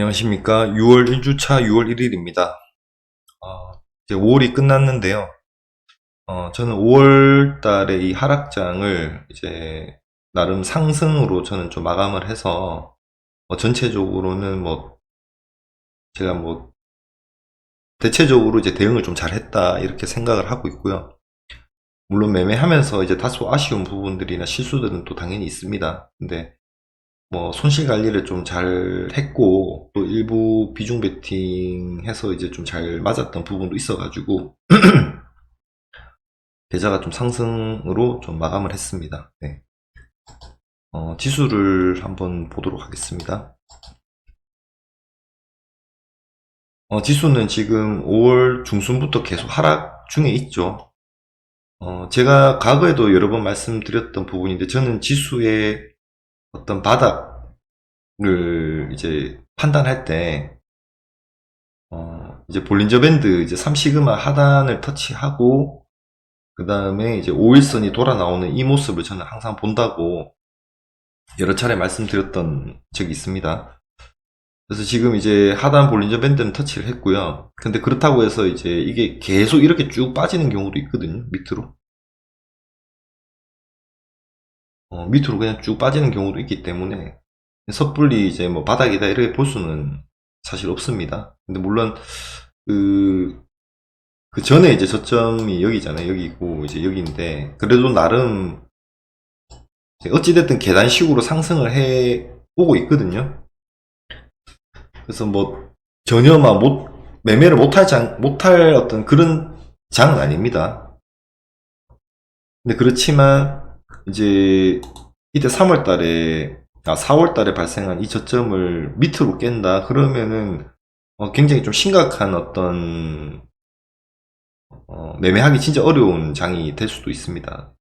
안녕하십니까. 6월 1주차 6월 1일입니다. 이제 5월이 끝났는데요. 저는 5월 달에 이 하락장을 이제 나름 상승으로 저는 좀 마감을 해서 전체적으로는 제가 대체적으로 이제 대응을 좀 잘했다 이렇게 생각을 하고 있고요. 물론 매매하면서 이제 다소 아쉬운 부분들이나 실수들은 또 당연히 있습니다. 근데 손실 관리를 좀 잘 했고, 또 일부 비중 베팅 해서 이제 좀 잘 맞았던 부분도 있어가지고, 계좌가 좀 상승으로 좀 마감을 했습니다. 네. 지수를 한번 보도록 하겠습니다. 지수는 지금 5월 중순부터 계속 하락 중에 있죠. 제가 과거에도 여러 번 말씀드렸던 부분인데, 저는 지수의 어떤 바닥을 이제 판단할 때, 이제 볼린저 밴드 이제 3시그마 하단을 터치하고 그 다음에 이제 5일선이 돌아 나오는 이 모습을 저는 항상 본다고 여러 차례 말씀드렸던 적이 있습니다. 그래서 지금 이제 하단 볼린저 밴드는 터치를 했고요. 근데 그렇다고 해서 이제 이게 계속 이렇게 쭉 빠지는 경우도 있거든요. 밑으로. 밑으로 그냥 쭉 빠지는 경우도 있기 때문에 섣불리 이제 바닥이다 이렇게 볼 수는 사실 없습니다. 근데 물론 그 전에 이제 저점이 여기잖아요. 여기고 이제 여기인데 그래도 나름 어찌됐든 계단식으로 상승을 해 오고 있거든요. 그래서 전혀 매매를 못할 어떤 그런 장은 아닙니다. 근데 그렇지만 이제 이때 3월 달에 4월 달에 발생한 이 저점을 밑으로 깬다 그러면은 굉장히 좀 심각한 어떤 매매하기 진짜 어려운 장이 될 수도 있습니다.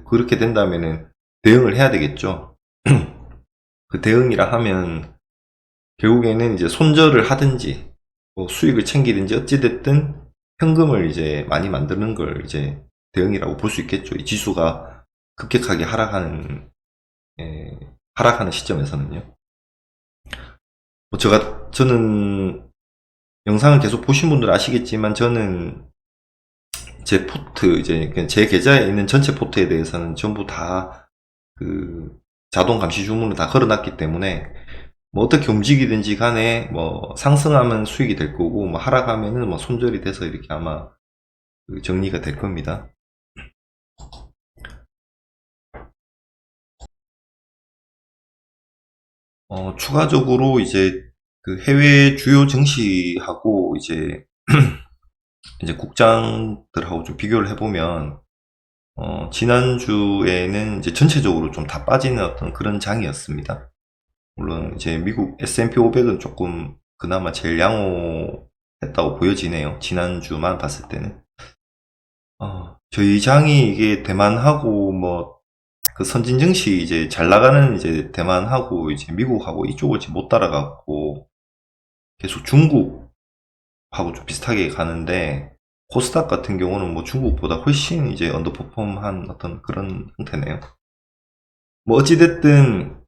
그렇게 된다면은 대응을 해야 되겠죠. 그 대응이라 하면 결국에는 이제 손절을 하든지 수익을 챙기든지 어찌됐든 현금을 이제 많이 만드는 걸 이제 대응이라고 볼 수 있겠죠. 이 지수가 급격하게 하락하는 시점에서는요. 저는 영상을 계속 보신 분들 아시겠지만 저는 제 포트 이제 제 계좌에 있는 전체 포트에 대해서는 전부 다 그 자동 감시 주문을 다 걸어놨기 때문에 어떻게 움직이든지 간에 상승하면 수익이 될 거고 하락하면은 손절이 돼서 이렇게 아마 정리가 될 겁니다. 추가적으로 이제 그 해외 주요 증시하고 이제 이제 국장들하고 좀 비교를 해보면 지난주에는 이제 전체적으로 좀 다 빠지는 어떤 그런 장이었습니다. 물론 이제 미국 S&P 500은 조금 그나마 제일 양호했다고 보여지네요. 지난주만 봤을 때는. 저희 장이 이게 대만하고 그 선진 증시 이제 잘 나가는 이제 대만하고 이제 미국하고 이쪽을 지금 못 따라가고 계속 중국하고 좀 비슷하게 가는데 코스닥 같은 경우는 중국보다 훨씬 이제 언더퍼폼한 어떤 그런 형태네요. 어찌됐든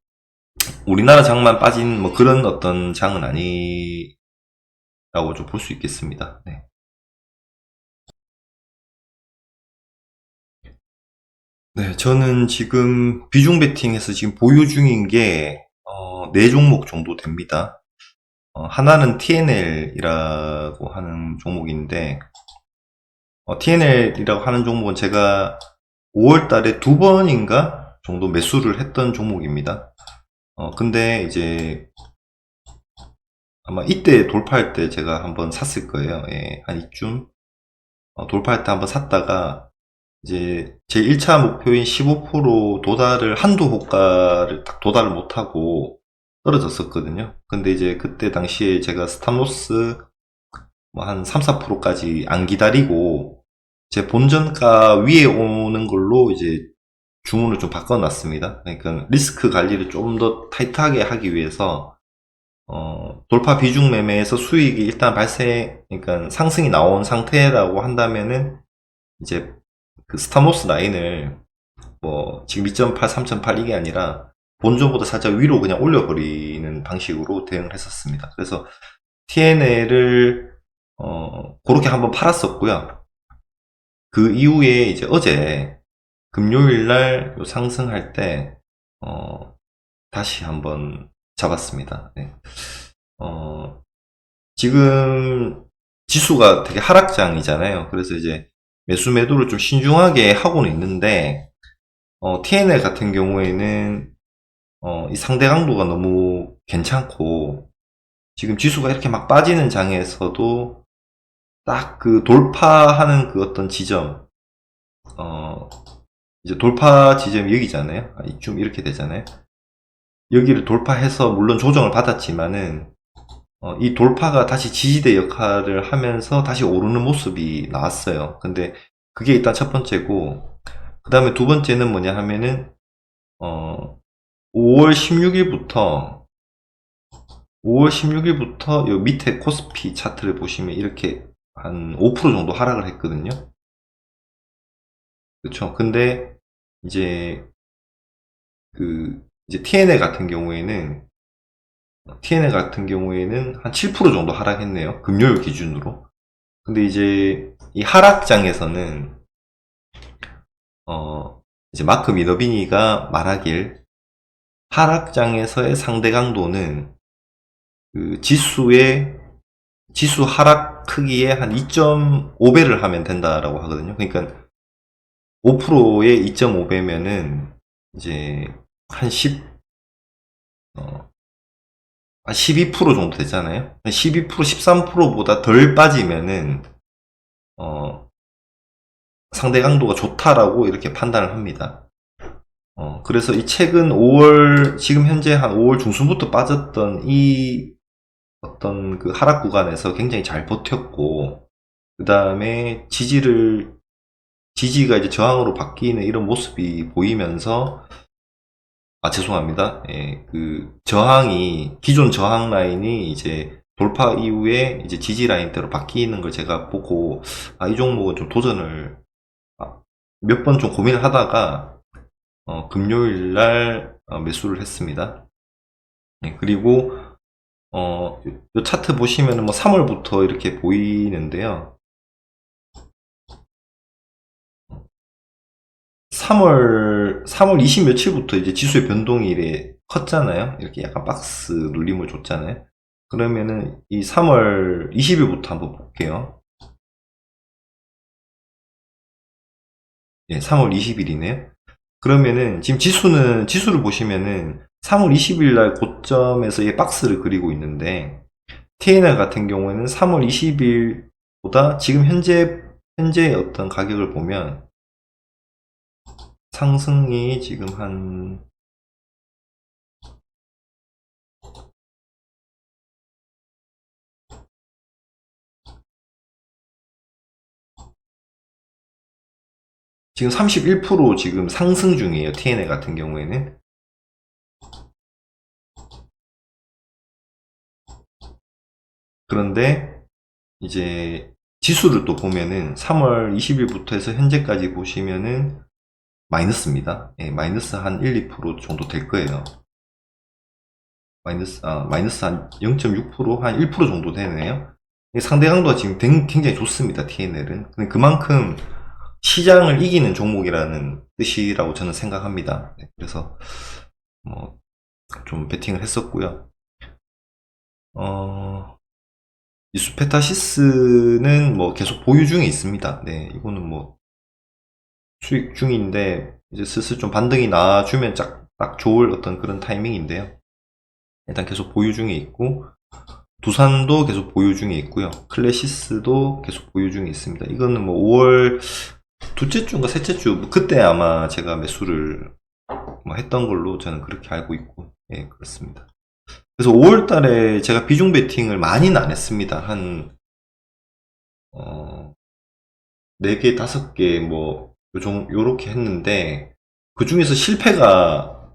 우리나라 장만 빠진 그런 어떤 장은 아니라고 좀 볼 수 있겠습니다. 네. 네, 저는 지금 비중 베팅해서 지금 보유 중인 게 4종목 정도 됩니다. 하나는 TNL이라고 하는 종목인데 TNL이라고 하는 종목은 제가 5월 달에 2번인가 정도 매수를 했던 종목입니다. 근데 이제 아마 이때 돌파할 때 제가 한번 샀을 거예요. 예, 한 이쯤 돌파할 때 한번 샀다가 이제 제 1차 목표인 15% 도달을 한두 호가를 딱 도달을 못하고 떨어졌었거든요. 근데 이제 그때 당시에 제가 스탑로스 한 3, 4%까지 안 기다리고 제 본전가 위에 오는 걸로 이제 주문을 좀 바꿔놨습니다. 그러니까 리스크 관리를 좀 더 타이트하게 하기 위해서 돌파 비중 매매에서 수익이 일단 그러니까 상승이 나온 상태라고 한다면은 이제 그 스탑로스 라인을 지금 2.8, 3.8 이게 아니라 본전보다 살짝 위로 그냥 올려버리는 방식으로 대응을 했었습니다. 그래서 TNL을 그렇게 한번 팔았었고요. 그 이후에 이제 어제 금요일 날 상승할 때 다시 한번 잡았습니다. 네. 지금 지수가 되게 하락장이잖아요. 그래서 이제 매수 매도를 좀 신중하게 하고는 있는데 TNL 같은 경우에는 이 상대 강도가 너무 괜찮고 지금 지수가 이렇게 막 빠지는 장에서도 딱 그 돌파하는 그 어떤 지점 이제 돌파 지점이 여기잖아요. 좀 이렇게 되잖아요. 여기를 돌파해서 물론 조정을 받았지만은 이 돌파가 다시 지지대 역할을 하면서 다시 오르는 모습이 나왔어요. 근데 그게 일단 첫 번째고, 그 다음에 두 번째는 뭐냐 하면은 5월 16일부터 요 밑에 코스피 차트를 보시면 이렇게 한 5% 정도 하락을 했거든요. 그렇죠. 근데 이제 이제 TNL 같은 경우에는 한 7% 정도 하락했네요. 금요일 기준으로. 근데 이제 이 하락장에서는 이제 마크 미너비니가 말하길 하락장에서의 상대 강도는 그 지수 하락 크기의 한 2.5배를 하면 된다라고 하거든요. 그러니까 5%의 2.5배면은 이제 한 12% 정도 되잖아요. 12%, 13%보다 덜 빠지면은 상대 강도가 좋다라고 이렇게 판단을 합니다. 그래서 이 최근 5월, 지금 현재 한 5월 중순부터 빠졌던 이 어떤 그 하락 구간에서 굉장히 잘 버텼고, 그 다음에 지지가 이제 저항으로 바뀌는 이런 모습이 보이면서, 죄송합니다. 예, 기존 저항 라인이 이제 돌파 이후에 이제 지지 라인대로 바뀌는 걸 제가 보고, 이 종목은 좀 도전을, 몇 번 좀 고민을 하다가, 금요일 날 매수를 했습니다. 네, 그리고 요 차트 보시면은 뭐 3월부터 이렇게 보이는데요. 3월 20 며칠부터 이제 지수의 변동이 이래 컸잖아요. 이렇게 약간 박스 눌림을 줬잖아요. 그러면은 이 3월 20일부터 한번 볼게요. 예, 3월 20일이네요. 그러면은 지금 지수를 보시면은 3월 20일 날 고점에서 이 박스를 그리고 있는데 TNL 같은 경우에는 3월 20일보다 지금 현재의 어떤 가격을 보면 상승이 지금 지금 31% 지금 상승 중이에요. TNL 같은 경우에는. 그런데 이제 지수를 또 보면은 3월 20일부터 해서 현재까지 보시면은 마이너스입니다. 예, 마이너스 한 1, 2% 정도 될 거예요. 마이너스 한 0.6%, 한 1% 정도 되네요. 상대 강도가 지금 굉장히 좋습니다. TNL은. 근데 그만큼 시장을 이기는 종목이라는 뜻이라고 저는 생각합니다. 네, 그래서 뭐 좀 베팅을 했었고요. 이 수페타시스는 뭐 계속 보유 중에 있습니다. 네, 이거는 뭐 수익 중인데 이제 슬슬 좀 반등이 나와주면 딱 좋을 어떤 그런 타이밍인데요. 일단 계속 보유 중에 있고 두산도 계속 보유 중에 있고요. 클래시스도 계속 보유 중에 있습니다. 이거는 뭐 5월 둘째 주인가 셋째 주 그때 아마 제가 매수를 뭐 했던 걸로 저는 그렇게 알고 있고, 예, 그렇습니다. 그래서 5월 달에 제가 비중 베팅을 많이는 안 했습니다. 한 4개, 5개 뭐 요렇게 했는데 그 중에서 실패가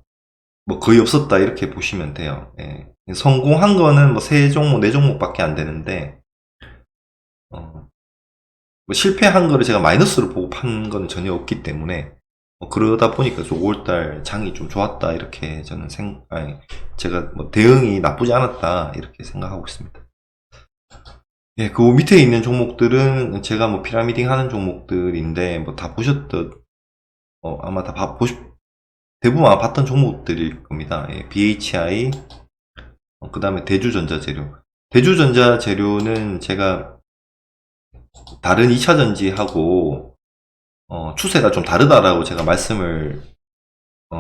뭐 거의 없었다 이렇게 보시면 돼요. 예. 성공한 거는 뭐 3종목, 4종목밖에 안 되는데 뭐 실패한 거를 제가 마이너스로 보고 판 건 전혀 없기 때문에 그러다 보니까 5월달 장이 좀 좋았다 이렇게 저는 제가 뭐 대응이 나쁘지 않았다 이렇게 생각하고 있습니다. 예, 그 밑에 있는 종목들은 제가 뭐 피라미딩 하는 종목들인데 뭐 다 보셨던 아마 대부분 아마 봤던 종목들일 겁니다. 예, BHI 그 다음에 대주전자재료. 대주전자재료는 제가 다른 2차전지하고 추세가 좀 다르다라고 제가 말씀을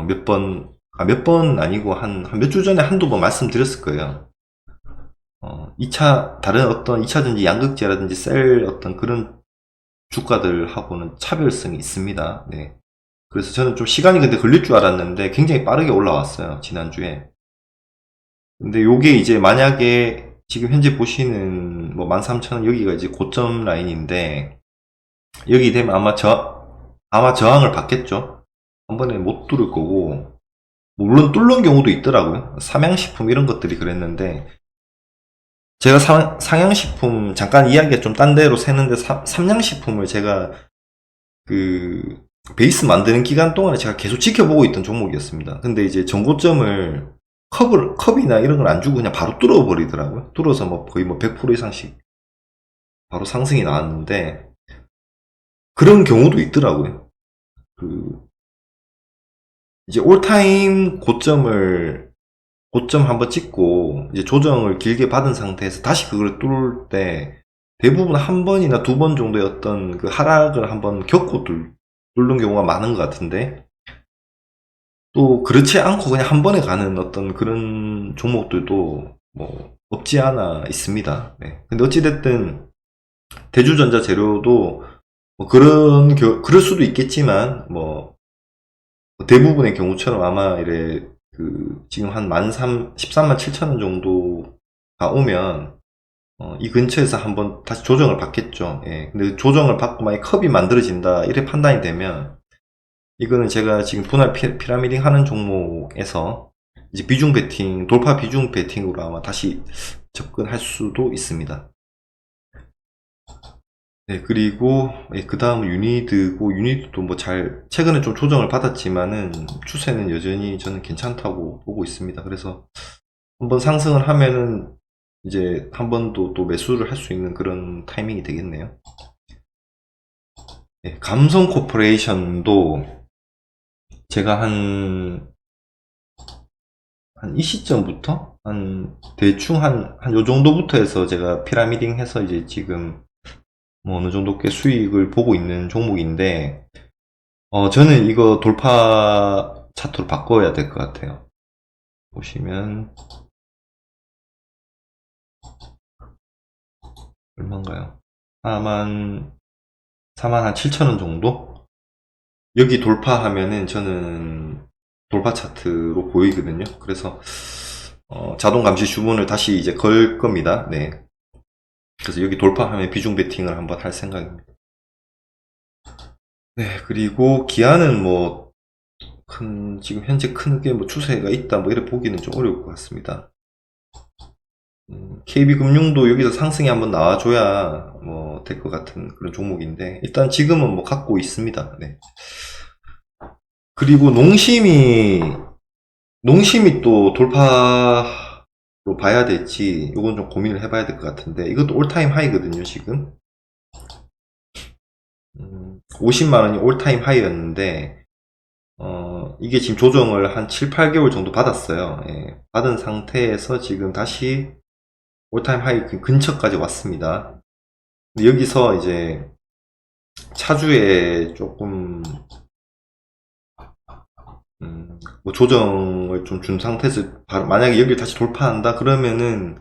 몇 번 아니고 한 몇 주 전에 한두 번 말씀드렸을 거예요. 다른 어떤 2차전지 양극재라든지 셀 어떤 그런 주가들하고는 차별성이 있습니다. 네. 그래서 저는 좀 시간이 근데 걸릴 줄 알았는데 굉장히 빠르게 올라왔어요. 지난주에. 근데 요게 이제 만약에 지금 현재 보시는 뭐 13,000원 여기가 이제 고점 라인인데 여기 되면 아마 저항을 받겠죠. 한 번에 못 뚫을 거고 물론 뚫는 경우도 있더라고요. 삼양식품 이런 것들이 그랬는데 제가 상향식품 잠깐 이야기가 좀 딴 데로 새는데 삼양식품을 제가 그 베이스 만드는 기간 동안에 제가 계속 지켜보고 있던 종목이었습니다. 근데 이제 전고점을 컵이나 이런 걸 안 주고 그냥 바로 뚫어 버리더라고요. 뚫어서 뭐 거의 뭐 100% 이상씩 바로 상승이 나왔는데 그런 경우도 있더라고요. 이제 올타임 고점 한번 찍고 이제 조정을 길게 받은 상태에서 다시 그걸 뚫을 때 대부분 한 번이나 두 번 정도의 어떤 그 하락을 한번 겪고 뚫는 경우가 많은 것 같은데 또 그렇지 않고 그냥 한 번에 가는 어떤 그런 종목들도 뭐 없지 않아 있습니다. 네. 근데 어찌됐든 대주전자 재료도 뭐 그럴 수도 있겠지만 뭐 대부분의 경우처럼 아마 지금 한 13만 7천 원 정도가 오면 이 근처에서 한번 다시 조정을 받겠죠. 예. 근데 조정을 받고 만약 컵이 만들어진다 이래 판단이 되면 이거는 제가 지금 분할 피라미딩 하는 종목에서 이제 돌파 비중 베팅으로 아마 다시 접근할 수도 있습니다. 네, 그리고 그 다음 유니드도 뭐 최근에 좀 조정을 받았지만은 추세는 여전히 저는 괜찮다고 보고 있습니다. 그래서 한번 상승을 하면은 이제 한 번 또 매수를 할 수 있는 그런 타이밍이 되겠네요. 네, 감성 코퍼레이션도 제가 이 시점부터 대충 요 정도부터 해서 제가 피라미딩 해서 이제 지금 뭐 어느 정도 꽤 수익을 보고 있는 종목인데 저는 이거 돌파 차트로 바꿔야 될 것 같아요. 보시면 얼마인가요? 4만 7천원 정도? 여기 돌파하면은 저는 돌파 차트로 보이거든요. 그래서 자동 감시 주문을 다시 이제 걸 겁니다. 네. 그래서 여기 돌파하면 비중 베팅을 한번 할 생각입니다. 네, 그리고 기아는 뭐 지금 현재 크게 뭐 추세가 있다 뭐 이렇게 보기는 좀 어려울 것 같습니다. KB금융도 여기서 상승이 한번 나와줘야 뭐 될 것 같은 그런 종목인데 일단 지금은 뭐 갖고 있습니다. 네. 그리고 농심이 또 돌파로 봐야 될지 이건 좀 고민을 해봐야 될 것 같은데 이것도 올타임 하이거든요 지금 50만원이 올타임 하이였는데 이게 지금 조정을 한 7, 8개월 정도 받았어요. 예, 받은 상태에서 지금 다시 올타임 하이 근처까지 왔습니다. 여기서 이제 차주에 조금 뭐 조정을 좀 준 상태에서 만약에 여기를 다시 돌파한다 그러면은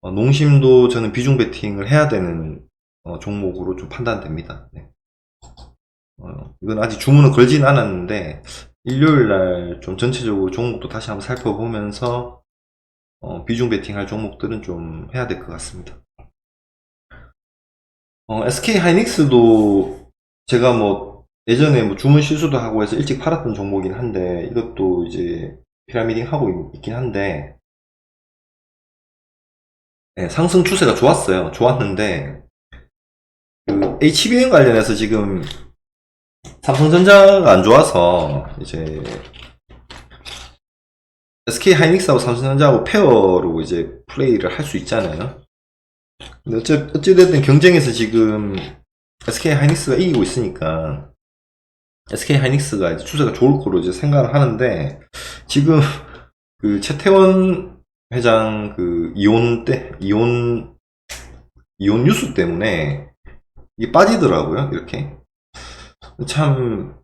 농심도 저는 비중 베팅을 해야 되는 종목으로 좀 판단됩니다. 네. 이건 아직 주문은 걸진 않았는데 일요일날 좀 전체적으로 종목도 다시 한번 살펴보면서 비중 베팅 할 종목들은 좀 해야 될 것 같습니다. SK 하이닉스도 제가 뭐 예전에 뭐 주문 실수도 하고 해서 일찍 팔았던 종목이긴 한데 이것도 이제 피라미딩 하고 있긴 한데 네, 상승 추세가 좋았는데 그 HBM 관련해서 지금 삼성전자가 안 좋아서 이제 SK 하이닉스하고 삼성전자하고 페어로 이제 플레이를 할 수 있잖아요. 근데 어찌됐든 경쟁에서 지금 SK 하이닉스가 이기고 있으니까 SK 하이닉스가 이제 추세가 좋을 거로 이제 생각을 하는데, 지금 그 최태원 회장 그 이혼 뉴스 때문에 이게 빠지더라고요. 이렇게 참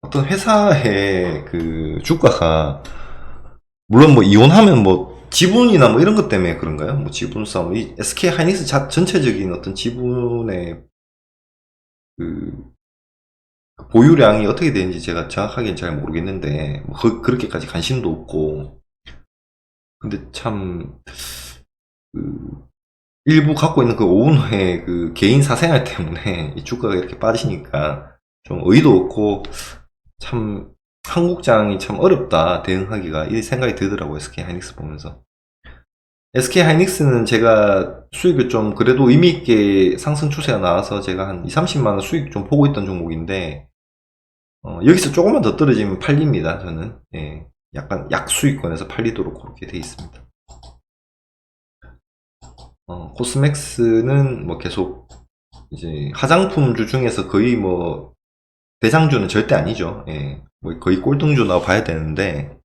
어떤 회사의 그 주가가, 물론 뭐 이혼하면 뭐 지분이나 뭐 이런 것 때문에 그런가요? 뭐 지분 싸움, 이 SK 하이닉스 전체적인 어떤 지분의 그 보유량이 어떻게 되는지 제가 정확하게는 잘 모르겠는데, 뭐 그렇게까지 관심도 없고. 근데 참 그 일부 갖고 있는 그 오은호의 그 개인 사생활 때문에 이 주가가 이렇게 빠지니까 좀 의의도 없고, 참 한국장이 참 어렵다 대응하기가, 이 생각이 들더라고요. SK 하이닉스 보면서. SK 하이닉스는 제가 수익을 좀 그래도 의미있게 상승 추세가 나와서 제가 한 2, 30만원 수익 좀 보고 있던 종목인데, 여기서 조금만 더 떨어지면 팔립니다. 저는 약간 약수익권에서 팔리도록 그렇게 돼 있습니다. 코스맥스는 뭐 계속 이제 화장품주 중에서 거의 뭐 대장주는 절대 아니죠. 뭐 거의 꼴등주나 봐야 되는데,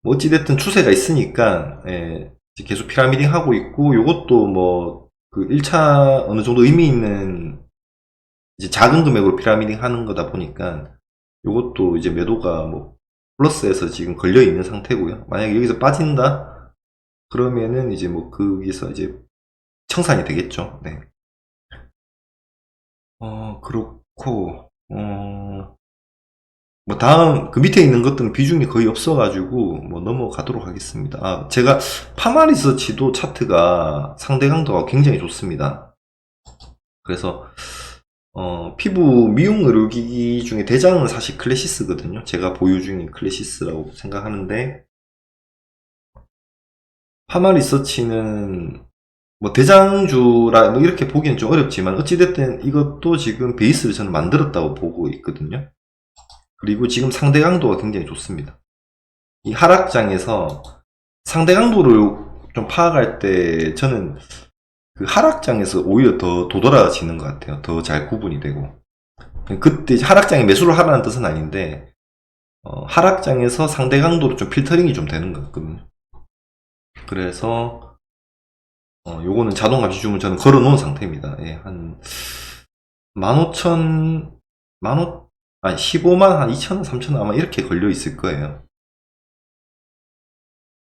뭐 어찌됐든 추세가 있으니까 계속 피라미딩 하고 있고, 요것도 뭐 그 1차 어느 정도 의미 있는 이제 작은 금액으로 피라미딩 하는 거다 보니까, 요것도 이제 매도가 뭐 플러스에서 지금 걸려 있는 상태고요. 만약에 여기서 빠진다 그러면은 이제 뭐 거기서 이제 청산이 되겠죠. 네. 그렇고, 뭐 다음 그 밑에 있는 것들은 비중이 거의 없어가지고 뭐 넘어가도록 하겠습니다. 제가 파마리서치도 차트가 상대 강도가 굉장히 좋습니다. 그래서 피부 미용 의료기기 중에 대장은 사실 클래시스거든요. 제가 보유 중인 클래시스라고 생각하는데, 파마리서치는 뭐 대장주라 뭐 이렇게 보기엔 좀 어렵지만, 어찌됐든 이것도 지금 베이스를 저는 만들었다고 보고 있거든요. 그리고 지금 상대 강도가 굉장히 좋습니다. 이 하락장에서 상대 강도를 좀 파악할 때 저는 그 하락장에서 오히려 더 도드라지는 것 같아요. 더 잘 구분이 되고. 그때 하락장에 매수를 하라는 뜻은 아닌데, 하락장에서 상대 강도로 좀 필터링이 좀 되는 것 같거든요. 그래서 요거는 자동 감시 주문 저는 걸어 놓은 상태입니다. 한 15,000, 15만 한 2,000원, 3,000원 아마 이렇게 걸려 있을 거예요.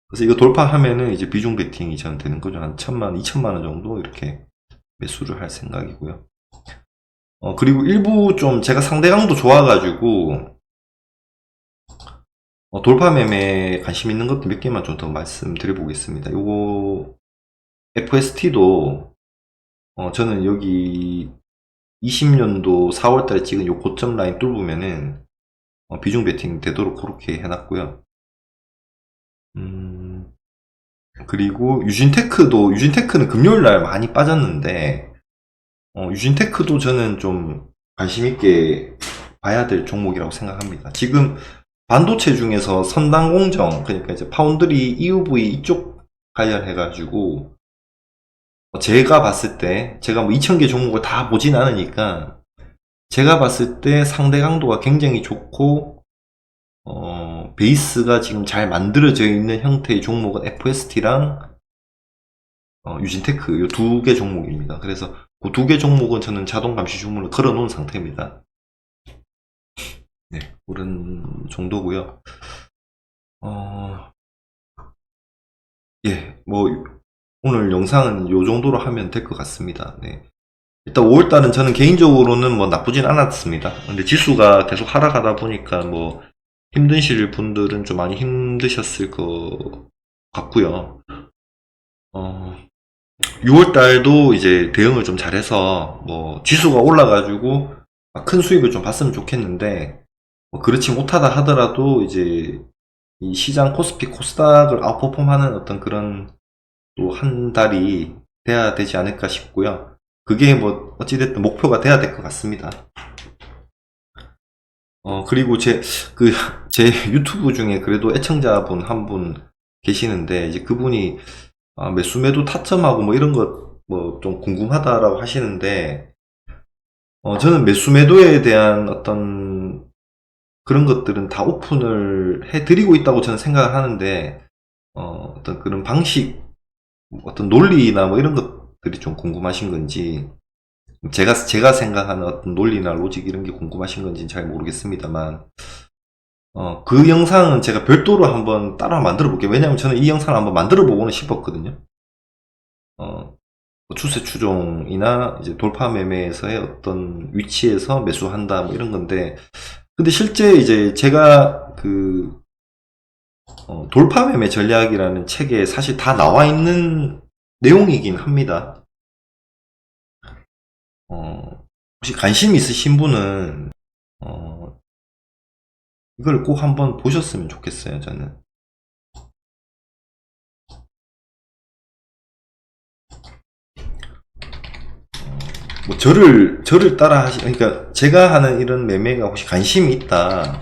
그래서 이거 돌파하면은 이제 비중 베팅이 저는 되는 거죠. 한 1,000만, 2,000만 원 정도 이렇게 매수를 할 생각이고요. 그리고 일부 좀 제가 상대 강도 좋아가지고 돌파 매매 관심 있는 것도 몇 개만 좀 더 말씀드려 보겠습니다. 요거 FST도 저는 여기 20년도 4월달에 찍은 요 고점 라인 뚫으면은 비중 베팅 되도록 그렇게 해놨고요. 그리고 유진테크는 금요일날 많이 빠졌는데, 유진테크도 저는 좀 관심 있게 봐야 될 종목이라고 생각합니다. 지금 반도체 중에서 선단 공정, 그러니까 이제 파운드리, EUV 이쪽 관련해가지고, 제가 봤을 때, 제가 뭐 2,000개 종목을 다 보진 않으니까, 제가 봤을 때 상대 강도가 굉장히 좋고, 베이스가 지금 잘 만들어져 있는 형태의 종목은 FST랑 유진테크 이 두 개 종목입니다. 그래서 그 두 개 종목은 저는 자동 감시 주문을 걸어 놓은 상태입니다. 네, 그런 정도고요. 예, 뭐 오늘 영상은 이 정도로 하면 될 것 같습니다. 네. 일단 5월달은 저는 개인적으로는 뭐 나쁘진 않았습니다. 근데 지수가 계속 하락하다 보니까 뭐 힘드실 분들은 좀 많이 힘드셨을 것 같고요. 6월달도 이제 대응을 좀 잘해서 뭐 지수가 올라가지고 큰 수익을 좀 봤으면 좋겠는데, 뭐 그렇지 못하다 하더라도 이제 이 시장 코스피 코스닥을 아웃퍼폼하는 어떤 그런 또 한 달이 돼야 되지 않을까 싶고요. 그게 뭐 어찌됐든 목표가 돼야 될 것 같습니다. 그리고 제 유튜브 중에 그래도 애청자분 한 분 계시는데, 이제 그분이, 매수 매도 타점하고 뭐 이런 것 뭐 좀 궁금하다라고 하시는데, 저는 매수 매도에 대한 어떤 그런 것들은 다 오픈을 해드리고 있다고 저는 생각을 하는데, 어떤 그런 방식, 어떤 논리나 뭐 이런 것들이 좀 궁금하신 건지, 제가 생각하는 어떤 논리나 로직 이런 게 궁금하신 건지는 잘 모르겠습니다만, 그 영상은 제가 별도로 한번 따로 만들어 볼게요. 왜냐면 저는 이 영상을 한번 만들어 보고는 싶었거든요. 뭐 추세 추종이나 이제 돌파 매매에서의 어떤 위치에서 매수한다 뭐 이런 건데, 근데 실제 이제 제가 돌파 매매 전략이라는 책에 사실 다 나와 있는 내용이긴 합니다. 혹시 관심 있으신 분은 이걸 꼭 한번 보셨으면 좋겠어요, 저는. 뭐 저를 따라 그러니까 제가 하는 이런 매매가 혹시 관심이 있다,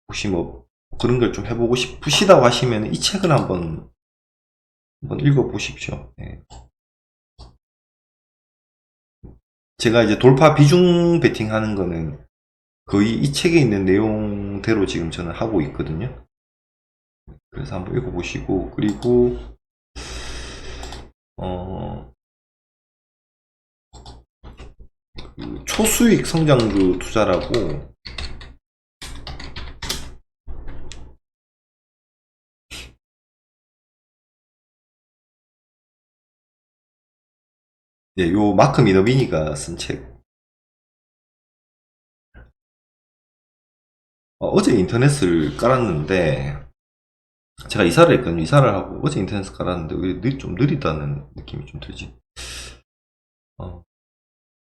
혹시 뭐 그런 걸 좀 해보고 싶으시다고 하시면 이 책을 한번 읽어보십시오. 예. 제가 이제 돌파 비중 베팅 하는 거는 거의 이 책에 있는 내용대로 지금 저는 하고 있거든요. 그래서 한번 읽어보시고, 그리고 그 초수익 성장주 투자라고, 예, 요 마크 미너비니가 쓴 책. 어제 인터넷을 깔았는데, 제가 이사를 했거든요. 이사를 하고 어제 인터넷을 깔았는데 왜 좀 느리다는 느낌이 좀 들지. 어,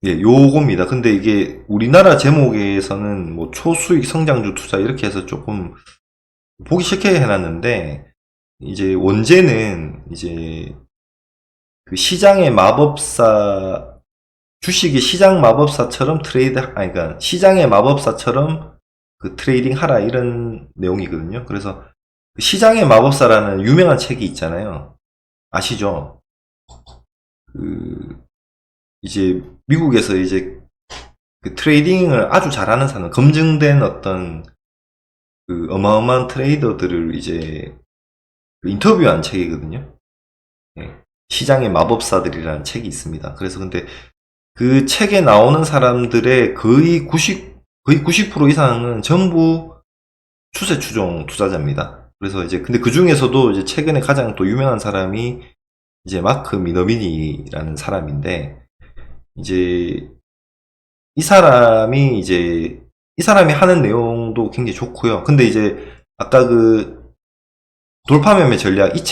예, 요겁니다. 근데 이게 우리나라 제목에서는 뭐 초수익 성장주 투자 이렇게 해서 조금 보기 싫게 해놨는데, 이제 원제는 이제 그 시장의 마법사, 주식이 시장 마법사처럼 그러니까 시장의 마법사처럼 그 트레이딩 하라 이런 내용이거든요. 그래서 그 시장의 마법사라는 유명한 책이 있잖아요. 아시죠? 그 이제 미국에서 이제 그 트레이딩을 아주 잘하는 사람, 검증된 어떤 그 어마어마한 트레이더들을 이제 그 인터뷰한 책이거든요. 예. 시장의 마법사들이라는 책이 있습니다. 그래서 근데 그 책에 나오는 사람들의 거의 90% 이상은 전부 추세 추종 투자자입니다. 그래서 이제 근데 그 중에서도 이제 최근에 가장 또 유명한 사람이 이제 마크 미너비니라는 사람인데, 이제 이 사람이 하는 내용도 굉장히 좋고요. 근데 이제 아까 그 돌파 매매 전략 이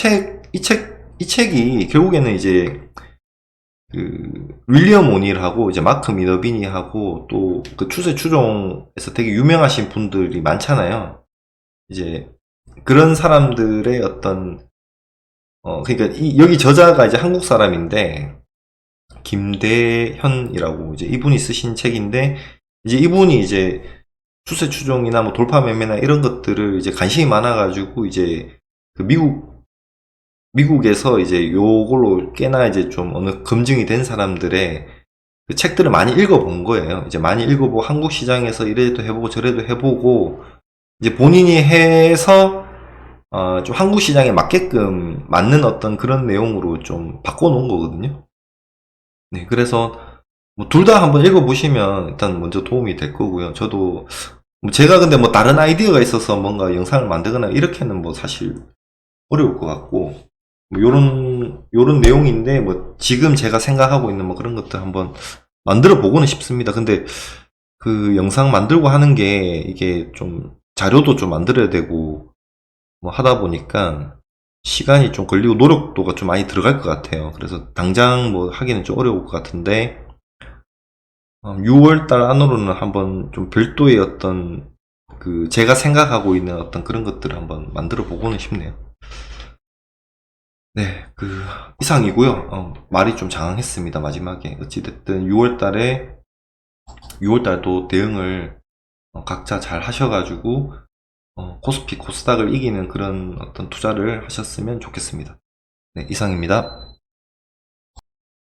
책이 결국에는 이제 그 윌리엄 오닐하고 이제 마크 미너비니하고 또 그 추세 추종에서 되게 유명하신 분들이 많잖아요. 이제 그런 사람들의 어떤 그러니까 여기 저자가 이제 한국 사람인데 김대현이라고, 이제 이분이 쓰신 책인데, 이제 이분이 이제 추세 추종이나 뭐 돌파 매매나 이런 것들을 이제 관심이 많아가지고 이제 그 미국에서 이제 요걸로 꽤나 이제 좀 어느 검증이 된 사람들의 그 책들을 많이 읽어본 거예요. 이제 많이 읽어보고 한국 시장에서 이래도 해보고 저래도 해보고 이제 본인이 해서 좀 한국 시장에 맞게끔 맞는 어떤 그런 내용으로 좀 바꿔놓은 거거든요. 네, 그래서 뭐 둘 다 한번 읽어보시면 일단 먼저 도움이 될 거고요. 저도 뭐 제가 근데 뭐 다른 아이디어가 있어서 뭔가 영상을 만들거나 이렇게는 뭐 사실 어려울 것 같고, 뭐 요런 내용인데 뭐 지금 제가 생각하고 있는 뭐 그런 것들 한번 만들어 보고는 싶습니다. 근데 그 영상 만들고 하는 게 이게 좀 자료도 좀 만들어야 되고 뭐 하다 보니까 시간이 좀 걸리고 노력도가 좀 많이 들어갈 것 같아요. 그래서 당장 뭐 하기는 좀 어려울 것 같은데, 6월달 안으로는 한번 좀 별도의 어떤 그 제가 생각하고 있는 어떤 그런 것들을 한번 만들어 보고는 싶네요. 네, 이상이고요. 말이 좀 장황했습니다, 마지막에. 어찌됐든 6월달도 대응을 각자 잘 하셔가지고, 코스피, 코스닥을 이기는 그런 어떤 투자를 하셨으면 좋겠습니다. 네, 이상입니다.